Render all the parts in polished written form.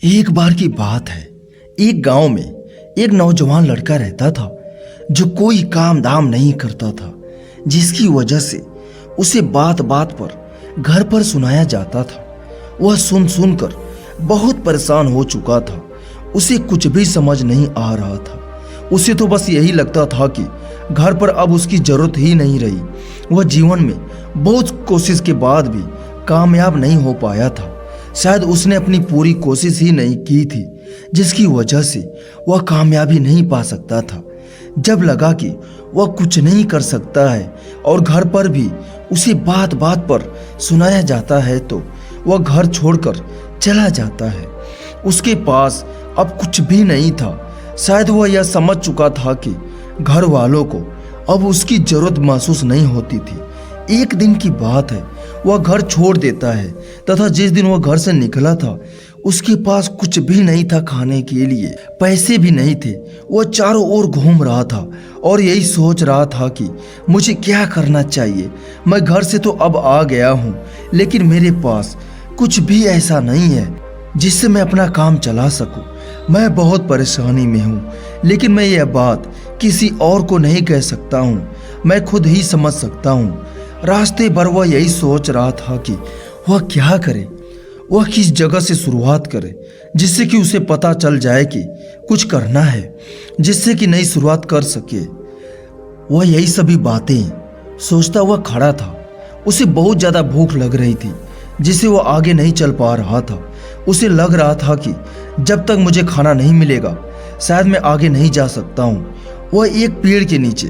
एक बार की बात है। एक गांव में एक नौजवान लड़का रहता था जो कोई काम धाम नहीं करता था, जिसकी वजह से उसे बात बात पर घर पर सुनाया जाता था। वह सुन सुनकर बहुत परेशान हो चुका था। उसे कुछ भी समझ नहीं आ रहा था। उसे तो बस यही लगता था कि घर पर अब उसकी जरूरत ही नहीं रही। वह जीवन में बहुत कोशिश के बाद भी कामयाब नहीं हो पाया था। शायद उसने अपनी पूरी कोशिश ही नहीं की थी, जिसकी वजह से वह कामयाबी नहीं पा सकता था। जब लगा कि वह कुछ नहीं कर सकता है और घर पर भी उसे बात बात पर सुनाया जाता है, तो वह घर छोड़कर चला जाता है। उसके पास अब कुछ भी नहीं था। शायद वह यह समझ चुका था कि घर वालों को अब उसकी जरूरत महसूस नहीं होती थी। एक दिन की बात है, वह घर छोड़ देता है तथा जिस दिन वह घर से निकला था उसके पास कुछ भी नहीं था खाने के लिए, पैसे भी नहीं थे। वह चारों ओर घूम रहा था और यही सोच रहा था कि मुझे क्या करना चाहिए। मैं घर से तो अब आ गया हूँ, लेकिन मेरे पास कुछ भी ऐसा नहीं है जिससे मैं अपना काम चला सकूं। मैं बहुत परेशानी में हूँ, लेकिन मैं यह बात किसी और को नहीं कह सकता हूँ। मैं खुद ही समझ सकता हूँ। रास्ते भर वह यही सोच रहा था कि वह क्या करे, वह किस जगह से शुरुआत करे जिससे कि उसे पता चल जाए कि कुछ करना है, जिससे कि नई शुरुआत कर सके। वह यही सभी बातें सोचता हुआ खड़ा था। उसे बहुत ज़्यादा भूख लग रही थी, जिससे वह आगे नहीं चल पा रहा था। उसे लग रहा था कि जब तक मुझे खाना नहीं मिलेगा शायद मैं आगे नहीं जा सकता हूँ। वह एक पेड़ के नीचे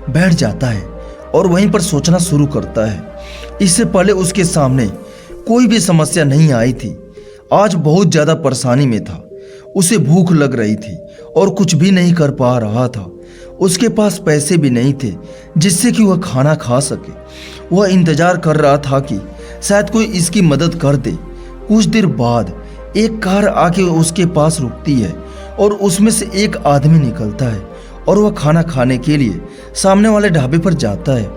बैठ जाता है और वहीं पर सोचना शुरू करता है। इससे पहले उसके सामने कोई भी समस्या नहीं आई थी। आज बहुत ज़्यादा परेशानी में था। उसे भूख लग रही थी और कुछ भी नहीं कर पा रहा था। उसके पास पैसे भी नहीं थे जिससे कि वह खाना खा सके। वह इंतजार कर रहा था कि शायद कोई इसकी मदद कर दे। कुछ देर बाद एक कार आके उसके पास रुकती है और उसमें से एक आदमी निकलता है और वह खाना खाने के लिए सामने वाले ढाबे पर जाता है।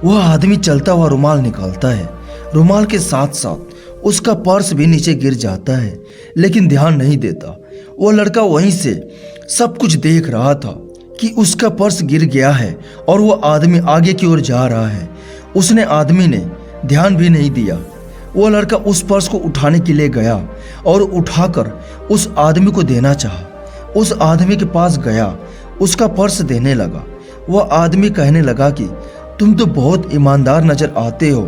वह आदमी चलता हुआ रुमाल निकालता है। रुमाल के साथ साथ उसका पर्स भी नीचे गिर जाता है, लेकिन ध्यान नहीं देता। वह लड़का वहीं से सब कुछ देख रहा था कि उसका पर्स गिर गया है और वह आदमी आगे की ओर जा रहा है। उसने आदमी ने ध्यान भी नहीं दिया। वह लड़का उस पर्स को उठाने के लिए गया और उठाकर उस आदमी को देना चाहा। उस आदमी के पास गया, उसका पर्स देने लगा। वह आदमी कहने लगा कि तुम तो बहुत ईमानदार नजर आते हो,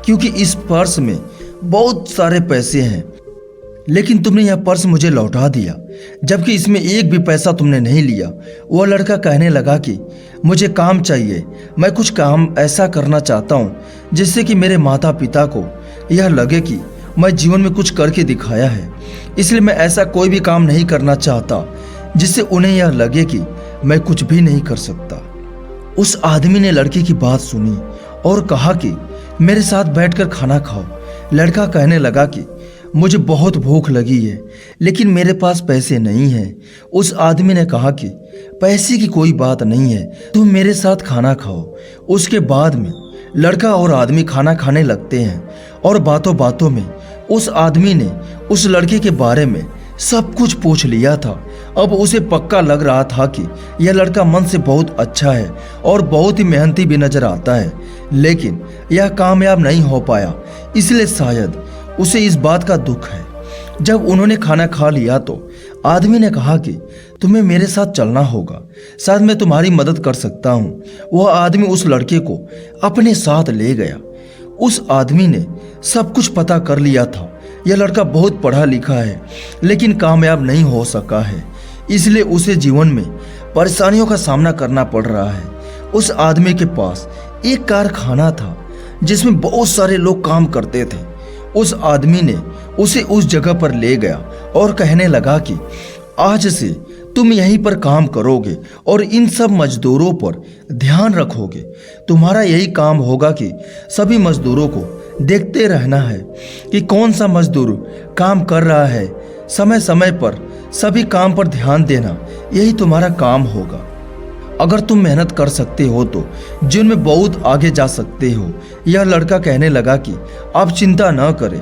क्योंकि इस पर्स में बहुत सारे पैसे हैं, लेकिन तुमने यह पर्स मुझे लौटा दिया जबकि इसमें एक भी पैसा तुमने नहीं लिया। वह लड़का कहने लगा कि मुझे काम चाहिए। मैं कुछ काम ऐसा करना चाहता हूँ जिससे कि मेरे माता पिता को यह लगे कि मैं जीवन में कुछ करके दिखाया है। इसलिए मैं ऐसा कोई भी काम नहीं करना चाहता जिससे उन्हें यह लगे कि मैं कुछ भी नहीं कर सकता। उस आदमी ने लड़के की बात सुनी और कहा कि मेरे साथ बैठकर खाना खाओ। लड़का कहने लगा कि मुझे बहुत भूख लगी है, लेकिन मेरे पास पैसे नहीं हैं। उस आदमी ने कहा कि पैसे की कोई बात नहीं है, तुम मेरे साथ खाना खाओ। उसके बाद में लड़का और आदमी खाना खाने लगते हैं और बातों बातों में उस आदमी ने उस लड़के के बारे में सब कुछ पूछ लिया था। अब उसे पक्का लग रहा था कि यह लड़का मन से बहुत अच्छा है और बहुत ही मेहनती भी नजर आता है, लेकिन यह कामयाब नहीं हो पाया, इसलिए शायद उसे इस बात का दुख है। जब उन्होंने खाना खा लिया तो आदमी ने कहा कि तुम्हें मेरे साथ चलना होगा, शायद मैं तुम्हारी मदद कर सकता हूँ। वह आदमी उस लड़के को अपने साथ ले गया। उस आदमी ने सब कुछ पता कर लिया था। यह लड़का बहुत पढ़ा लिखा है, लेकिन कामयाब नहीं हो सका है, इसलिए उसे जीवन में परेशानियों का सामना करना पड़ रहा है। उस आदमी के पास एक कारखाना था जिसमें बहुत सारे लोग काम करते थे। उस आदमी ने उसे उस जगह पर ले गया और कहने लगा कि आज से तुम यहीं पर काम करोगे और इन सब मजदूरों पर ध्यान रखोगे। तुम्हारा यही काम होगा कि सभी मजदूरों को देखते रहना है कि कौन सा मजदूर काम कर रहा है। समय समय पर सभी काम पर ध्यान देना, यही तुम्हारा काम होगा। अगर तुम मेहनत कर सकते हो तो जीवन में बहुत आगे जा सकते हो। यह लड़का कहने लगा कि आप चिंता न करें,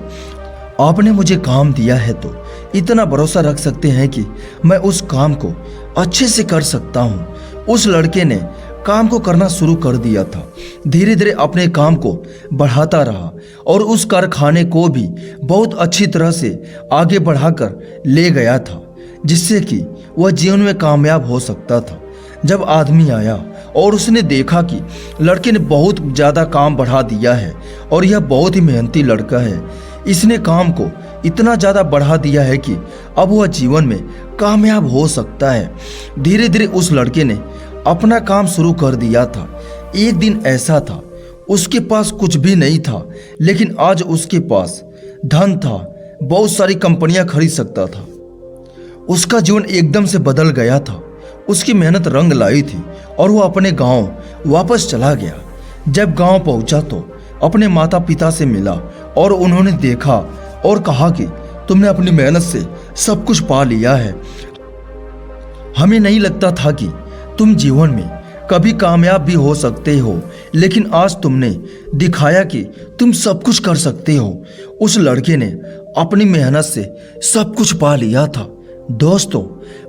आपने मुझे काम दिया है तो इतना भरोसा रख सकते हैं कि मैं उस काम को अच्छे से कर सकता हूँ। उस लड़के ने काम को करना शुरू कर दिया था। धीरे धीरे अपने काम को बढ़ाता रहा और उस कारखाने को भी बहुत अच्छी तरह से आगे बढ़ाकर ले गया था, जिससे कि वह जीवन में कामयाब हो सकता था। जब आदमी आया और उसने देखा कि लड़के ने बहुत ज़्यादा काम बढ़ा दिया है और यह बहुत ही मेहनती लड़का है, इसने काम को इतना ज़्यादा बढ़ा दिया है कि अब वह जीवन में कामयाब हो सकता है। धीरे धीरे उस लड़के ने अपना काम शुरू कर दिया था। एक दिन ऐसा था, उसके पास कुछ भी नहीं था, लेकिन आज उसके पास धन था, बहुत सारी कंपनियां खरीद सकता था। उसका जीवन एकदम से बदल गया था। उसकी मेहनत रंग लाई थी और वो अपने गांव वापस चला गया। जब गांव पहुंचा तो अपने माता पिता से मिला और उन्होंने देखा और कहा कि तुमने अपनी मेहनत से सब कुछ पा लिया है। हमें नहीं लगता था कि तुम जीवन में कभी कामयाब भी हो सकते हो, लेकिन आज तुमने दिखाया कि तुम सब कुछ कर सकते हो। उस लड़के ने अपनी मेहनत से सब कुछ पा लिया था। दोस्तों,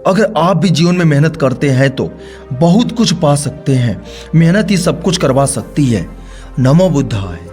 अगर आप भी जीवन में मेहनत करते हैं तो बहुत कुछ पा सकते हैं। मेहनत ही सब कुछ करवा सकती है। नमो बुद्धाय।